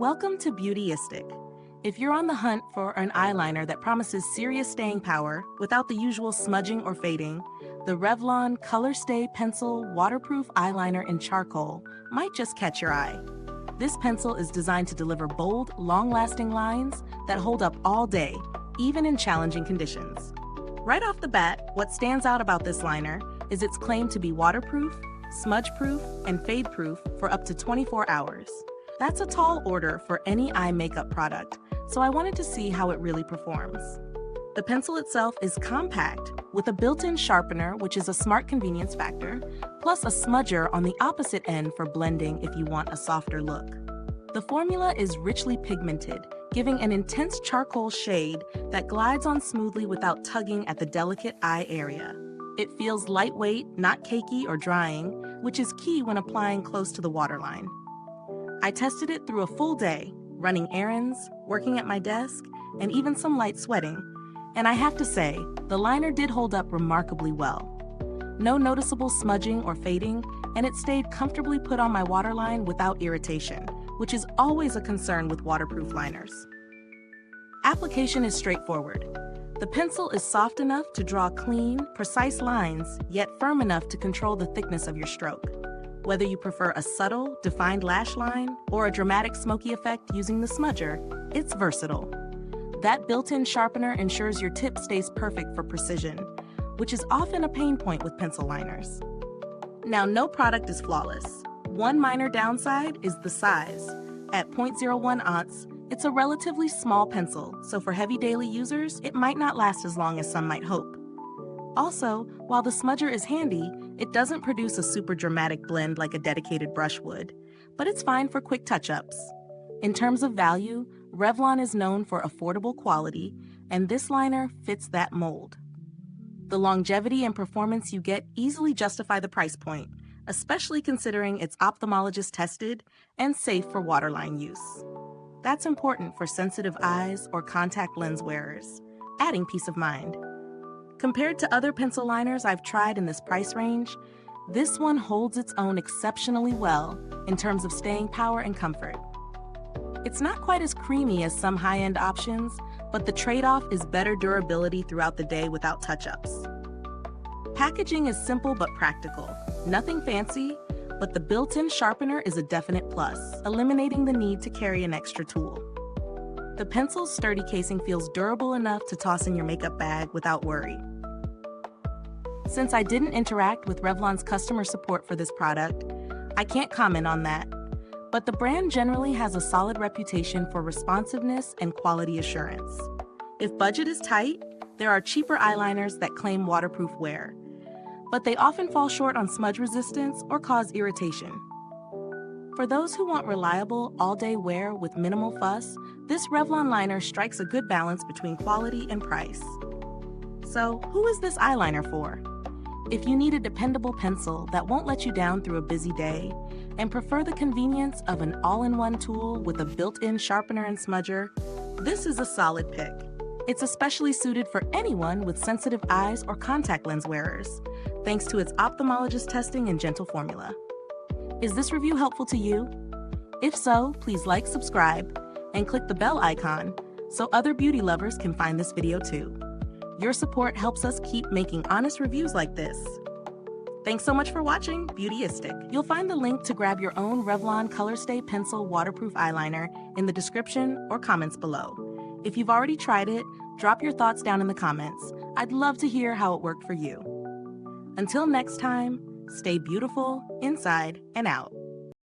Welcome to Beautyistic. If you're on the hunt for an eyeliner that promises serious staying power without the usual smudging or fading, the Revlon ColorStay Pencil Waterproof Eyeliner in Charcoal might just catch your eye. This pencil is designed to deliver bold, long-lasting lines that hold up all day, even in challenging conditions. Right off the bat, what stands out about this liner is its claim to be waterproof, smudge-proof, and fade-proof for up to 24 hours. That's a tall order for any eye makeup product, so I wanted to see how it really performs. The pencil itself is compact, with a built-in sharpener, which is a smart convenience factor, plus a smudger on the opposite end for blending if you want a softer look. The formula is richly pigmented, giving an intense charcoal shade that glides on smoothly without tugging at the delicate eye area. It feels lightweight, not cakey or drying, which is key when applying close to the waterline. I tested it through a full day, running errands, working at my desk, and even some light sweating. And I have to say, the liner did hold up remarkably well. No noticeable smudging or fading, and it stayed comfortably put on my waterline without irritation, which is always a concern with waterproof liners. Application is straightforward. The pencil is soft enough to draw clean, precise lines, yet firm enough to control the thickness of your stroke. Whether you prefer a subtle, defined lash line or a dramatic smoky effect using the smudger, it's versatile. That built-in sharpener ensures your tip stays perfect for precision, which is often a pain point with pencil liners. Now, no product is flawless. One minor downside is the size. At 0.01 ounce, it's a relatively small pencil, so for heavy daily users, it might not last as long as some might hope. Also, while the smudger is handy, it doesn't produce a super dramatic blend like a dedicated brush would, but it's fine for quick touch-ups. In terms of value, Revlon is known for affordable quality, and this liner fits that mold. The longevity and performance you get easily justify the price point, especially considering it's ophthalmologist-tested and safe for waterline use. That's important for sensitive eyes or contact lens wearers, adding peace of mind. Compared to other pencil liners I've tried in this price range, this one holds its own exceptionally well in terms of staying power and comfort. It's not quite as creamy as some high-end options, but the trade-off is better durability throughout the day without touch-ups. Packaging is simple but practical. Nothing fancy, but the built-in sharpener is a definite plus, eliminating the need to carry an extra tool. The pencil's sturdy casing feels durable enough to toss in your makeup bag without worry. Since I didn't interact with Revlon's customer support for this product, I can't comment on that. But the brand generally has a solid reputation for responsiveness and quality assurance. If budget is tight, there are cheaper eyeliners that claim waterproof wear, but they often fall short on smudge resistance or cause irritation. For those who want reliable, all-day wear with minimal fuss, this Revlon liner strikes a good balance between quality and price. So, who is this eyeliner for? If you need a dependable pencil that won't let you down through a busy day and prefer the convenience of an all-in-one tool with a built-in sharpener and smudger, this is a solid pick. It's especially suited for anyone with sensitive eyes or contact lens wearers, thanks to its ophthalmologist testing and gentle formula. Is this review helpful to you? If so, please like, subscribe, and click the bell icon so other beauty lovers can find this video too. Your support helps us keep making honest reviews like this. Thanks so much for watching Beautyistic. You'll find the link to grab your own Revlon ColorStay Pencil Waterproof Eyeliner in the description or comments below. If you've already tried it, drop your thoughts down in the comments. I'd love to hear how it worked for you. Until next time, stay beautiful inside and out.